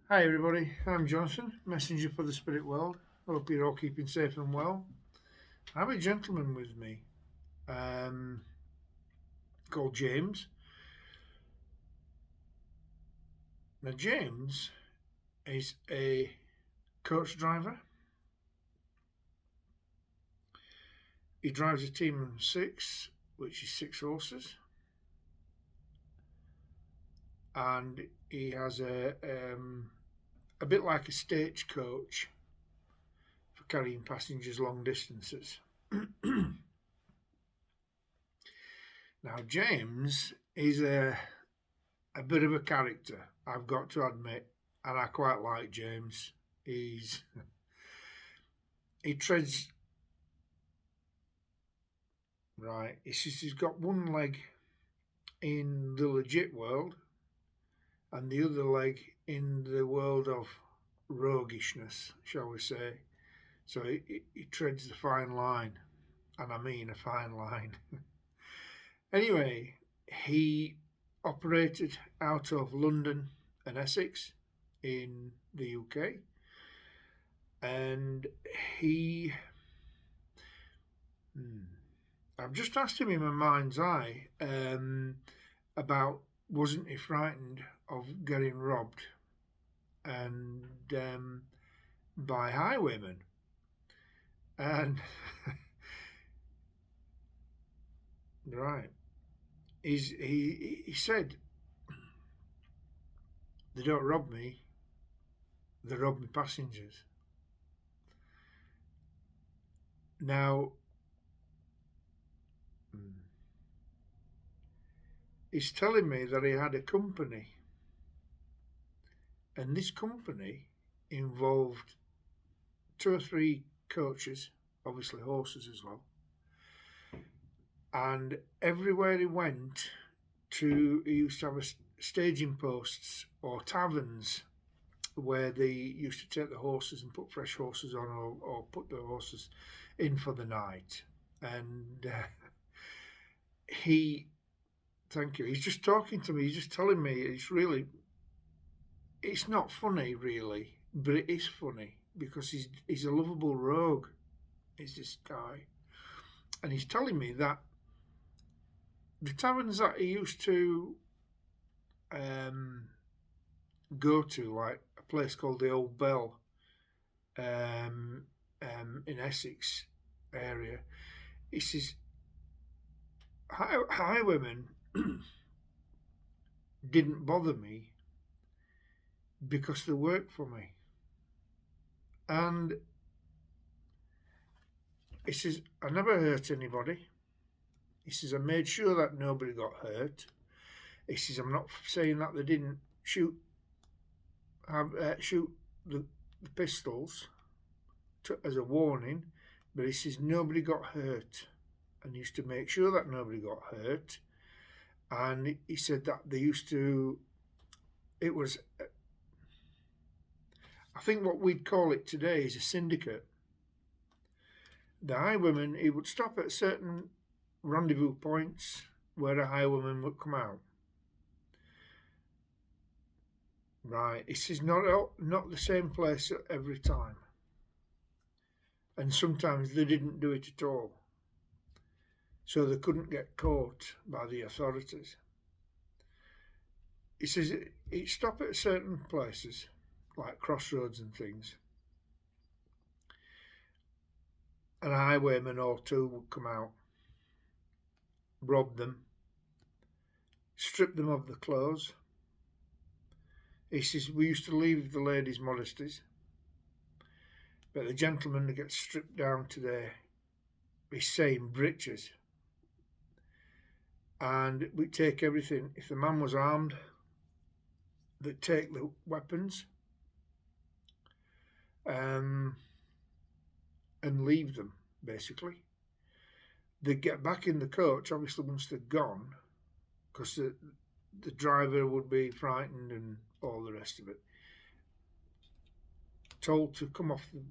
Hi everybody, I'm Johnson, messenger for the spirit world. Hope you're all keeping safe and well. I have a gentleman with me um, called James. Now, James is a coach driver. He drives a team of six, which is six horses, and he has a bit like a stagecoach for carrying passengers long distances. Now, James is a bit of a character, I've got to admit, and I quite like James. He treads right. He's got one leg in the legit world and the other leg in the world of roguishness, shall we say. So he treads the fine line, and I mean a fine line. Anyway, he operated out of London and Essex in the UK, and he. I've just asked him in my mind's eye about wasn't he frightened of getting robbed and by highwaymen, and right, he said they don't rob me, they rob me passengers. Now, he's telling me that he had a company, and this company involved two or three coaches, obviously horses as well. And everywhere he went he used to have staging posts or taverns where they used to take the horses and put fresh horses on, or put the horses in for the night. And thank you, he's just talking to me, he's just telling me, it's not funny really, but it is funny because he's a lovable rogue, is this guy. And he's telling me that the taverns that he used to go to, like a place called the Old Bell in Essex area, he says highwaymen didn't bother me because they worked for me. And he says, I never hurt anybody. He says, I made sure that nobody got hurt. He says, I'm not saying that they didn't shoot the pistols as a warning, but he says nobody got hurt, and he used to make sure that nobody got hurt. And he said that they used to, it was, I think what we'd call it today is a syndicate. The highwayman, he would stop at certain rendezvous points where a highwayman would come out. Right, this is not the same place every time, and sometimes they didn't do it at all, so they couldn't get caught by the authorities. He says it stopped at certain places, like crossroads and things, and a highwayman or two would come out, rob them, strip them of the clothes. He says we used to leave the ladies' modesties, but the gentlemen get stripped down to their same breeches, and we take everything. If the man was armed, they'd take the weapons and leave them, basically. They'd get back in the coach, obviously, once they're gone, because the driver would be frightened and all the rest of it. Told to come off the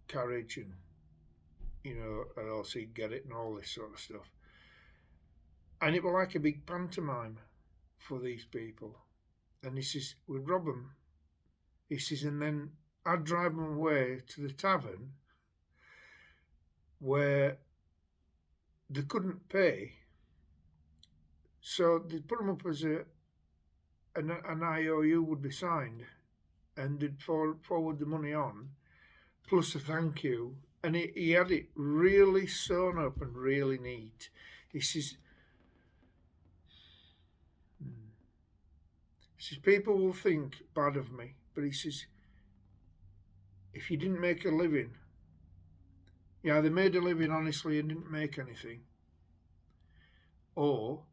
carriage and, or else he'd get it and all this sort of stuff. And it was like a big pantomime for these people. And he says, we'd rob them. He says, and then I'd drive them away to the tavern where they couldn't pay, so they'd put them up as an IOU would be signed, and they'd forward the money on, plus a thank you. And he had it really sewn up and really neat. He says, people will think bad of me, but he says, if you didn't make a living, you either made a living honestly and didn't make anything, or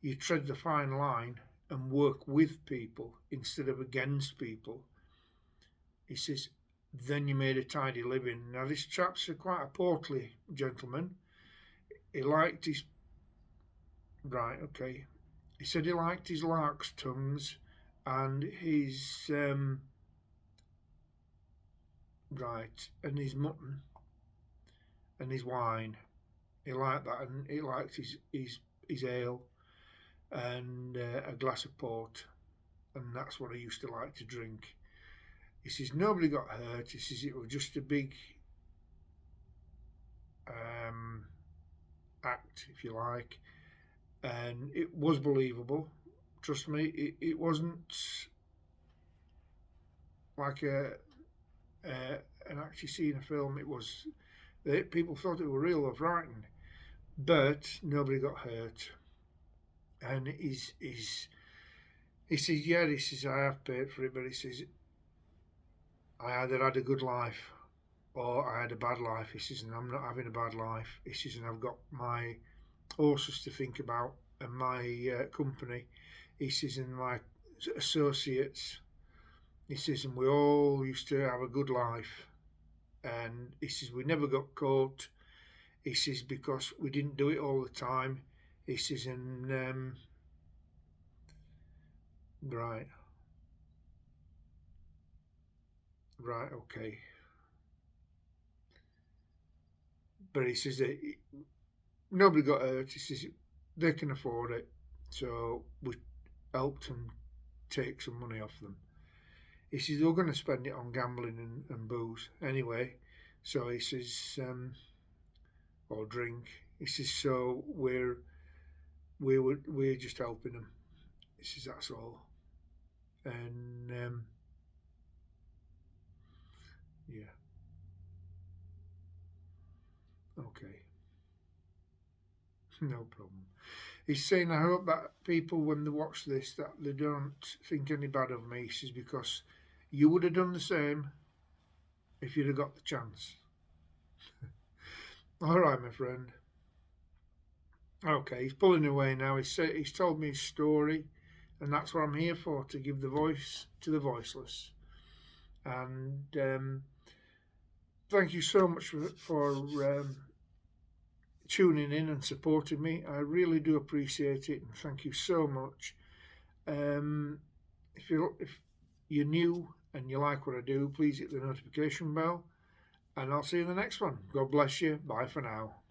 you tread the fine line and work with people instead of against people. He says, then you made a tidy living. Now, this chap's quite a portly gentleman. He liked his... Right, okay. He said he liked his lark's tongues and his... right, and his mutton and his wine. He liked that, and he liked his ale and a glass of port, and that's what I used to like to drink. He says nobody got hurt. He says it was just a big act, if you like, and it was believable. Trust me, it wasn't like an act you see in a film. It was, people thought it was real or frightened, but nobody got hurt. And he says, yeah, he says, I have paid for it, but he says, I either had a good life or I had a bad life. He says, and I'm not having a bad life. He says, and I've got my horses to think about and my company. He says, and my associates. He says, and we all used to have a good life. And he says, we never got caught. He says, because we didn't do it all the time. He says, and right, okay. But he says that nobody got hurt. He says they can afford it, so we helped them take some money off them. He says they were going to spend it on gambling and booze anyway. So he says, or drink. He says, so we're just helping them. He says that's all. And yeah, okay, no problem. He's saying, I hope that people, when they watch this, that they don't think any bad of me. He says, because you would have done the same if you'd have got the chance. All right, my friend. Okay, he's pulling away now. He's told me his story, and that's what I'm here for, to give the voice to the voiceless. And thank you so much for tuning in and supporting me. I really do appreciate it, and thank you so much. If you're new and you like what I do, please hit the notification bell, and I'll see you in the next one. God bless you. Bye for now.